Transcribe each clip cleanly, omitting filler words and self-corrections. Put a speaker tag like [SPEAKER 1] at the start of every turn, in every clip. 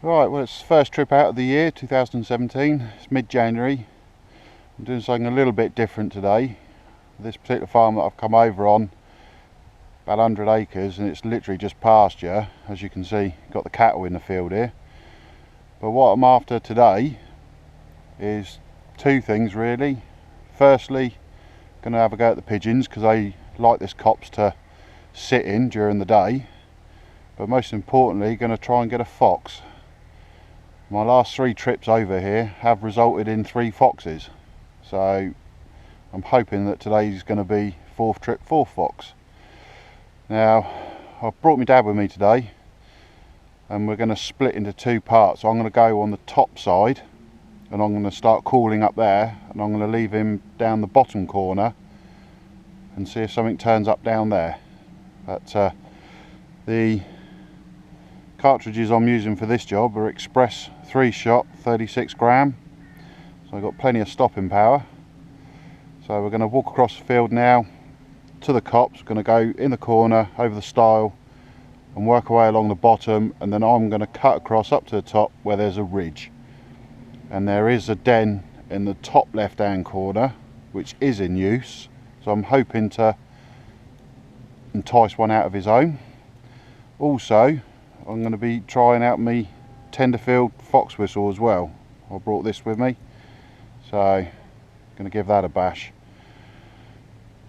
[SPEAKER 1] Right, well, it's the first trip out of the year, 2017. It's mid-January. I'm doing something a little bit different today. This particular farm that I've come over on, about 100 acres, and it's literally just pasture. As you can see, got the cattle in the field here. But what I'm after today is two things really. Firstly, going to have a go at the pigeons because they like this copse to sit in during the day. But most importantly, going to try and get a fox. My last 3 trips over here have resulted in 3 foxes, so I'm hoping that today's going to be 4th trip, 4th fox. Now, I've brought my dad with me today, and we're going to split into 2 parts. So I'm going to go on the top side, and I'm going to start calling up there, and I'm going to leave him down the bottom corner and see if something turns up down there. But the cartridges I'm using for this job are Express 3-shot 36 gram, so I've got plenty of stopping power. So we're going to walk across the field now to the copse. Going to go in the corner over the stile and work away along the bottom, and then I'm going to cut across up to the top where there's a ridge, and there is a den in the top left hand corner which is in use, so I'm hoping to entice one out of his home. Also, I'm going to be trying out my Tenderfield fox whistle as well. I brought this with me, so I'm going to give that a bash.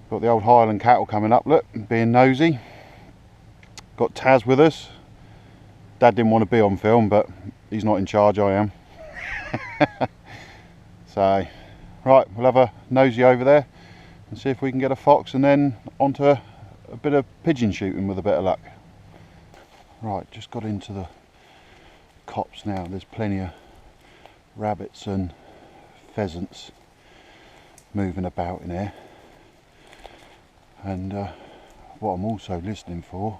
[SPEAKER 1] Got the old Highland cattle coming up, look, being nosy. Got Taz with us. Dad didn't want to be on film, but he's not in charge, I am. So, right, we'll have a nosy over there and see if we can get a fox, and then onto a bit of pigeon shooting with a bit of luck. Right, just got into the copse now. There's plenty of rabbits and pheasants moving about in here, and what I'm also listening for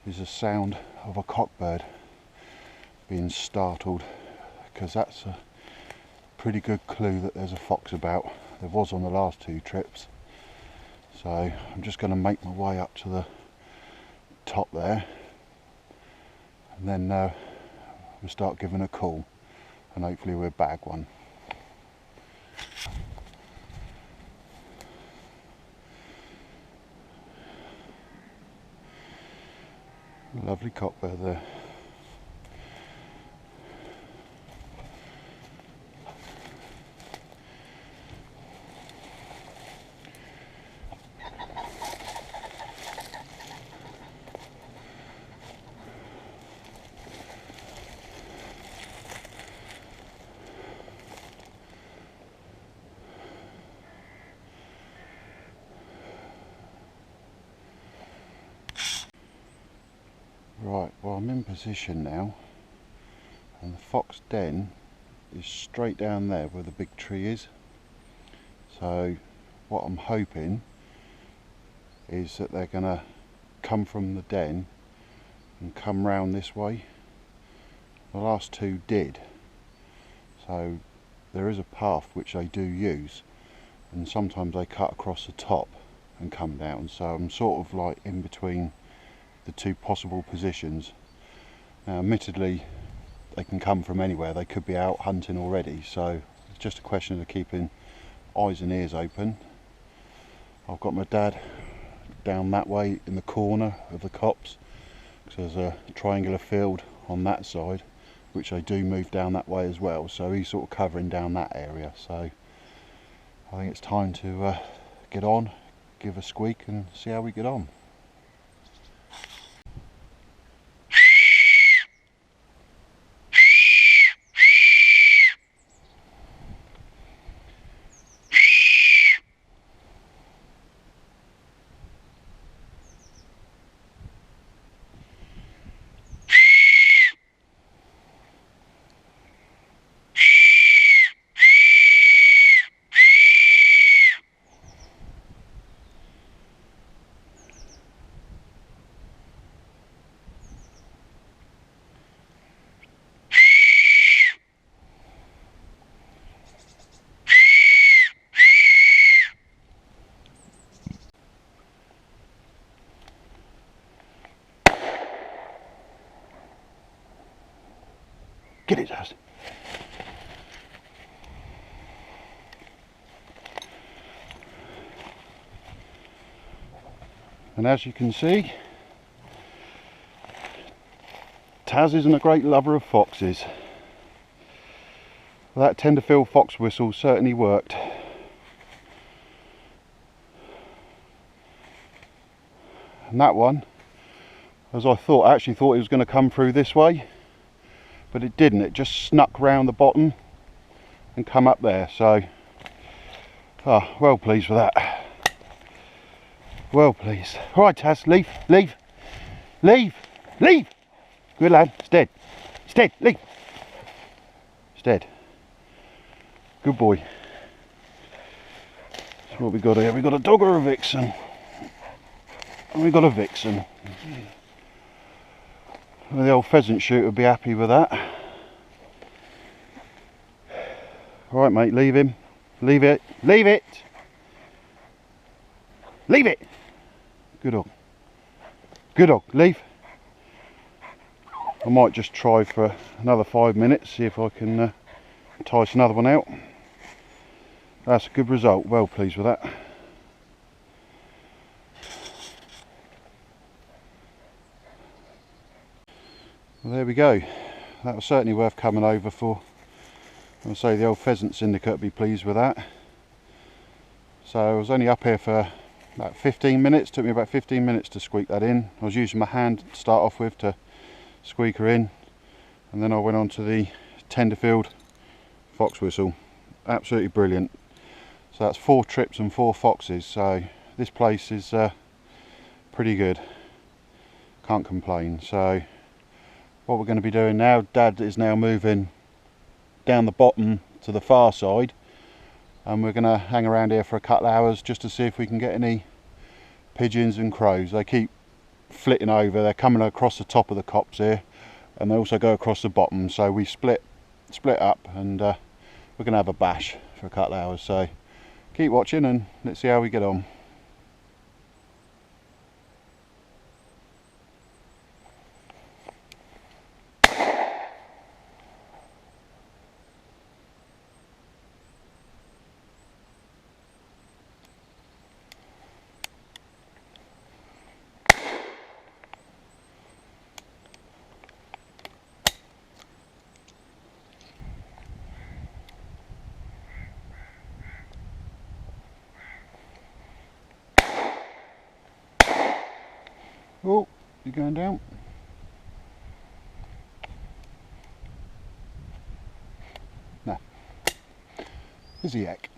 [SPEAKER 1] is the sound of a cockbird being startled, because that's a pretty good clue that there's a fox about. There was on the last 2 trips, so I'm just going to make my way up to the top there, and then we'll start giving a call, and hopefully we'll bag one. Lovely cockbird there. Right, well, I'm in position now, and the fox den is straight down there where the big tree is. So what I'm hoping is that they're going to come from the den and come round this way. The last 2 did, so there is a path which they do use, and sometimes they cut across the top and come down, so I'm sort of like in between the 2 possible positions. Now admittedly they can come from anywhere, they could be out hunting already, so it's just a question of keeping eyes and ears open. I've got my dad down that way in the corner of the copse, because there's a triangular field on that side which they do move down that way as well, so he's sort of covering down that area. So I think it's time to get on, give a squeak and see how we get on. Get it, Taz. And as you can see, Taz isn't a great lover of foxes. That Tenderfield fox whistle certainly worked. And that one, as I actually thought it was going to come through this way, but it didn't. It just snuck round the bottom and come up there. So, well pleased with that. Well pleased. All right, Taz, leave, leave, leave, leave. Good lad. It's dead. It's dead. Leave. It's dead. Good boy. So what we got here? We got a dog or a vixen. And we got a vixen. Well, the old pheasant shoot would be happy with that. All right, mate. Leave him. Leave it. Leave it. Leave it. Good dog. Good dog. Leave. I might just try for another 5 minutes, see if I can entice another one out. That's a good result. Well pleased with that. Well, there we go. That was certainly worth coming over for. I'll say the old pheasant syndicate would be pleased with that. So I was only up here for about 15 minutes. Took me about 15 minutes to squeak that in. I was using my hand to start off with to squeak her in, and then I went on to the Tenderfield fox whistle. Absolutely brilliant. So that's 4 trips and 4 foxes. So this place is pretty good. Can't complain. So what we're going to be doing now, Dad is now moving down the bottom to the far side, and we're going to hang around here for a couple of hours just to see if we can get any pigeons and crows. They keep flitting over. They're coming across the top of the copse here, and they also go across the bottom. So we split up, and we're going to have a bash for a couple of hours. So keep watching and let's see how we get on. Oh, you're going down. No. Here's a yak.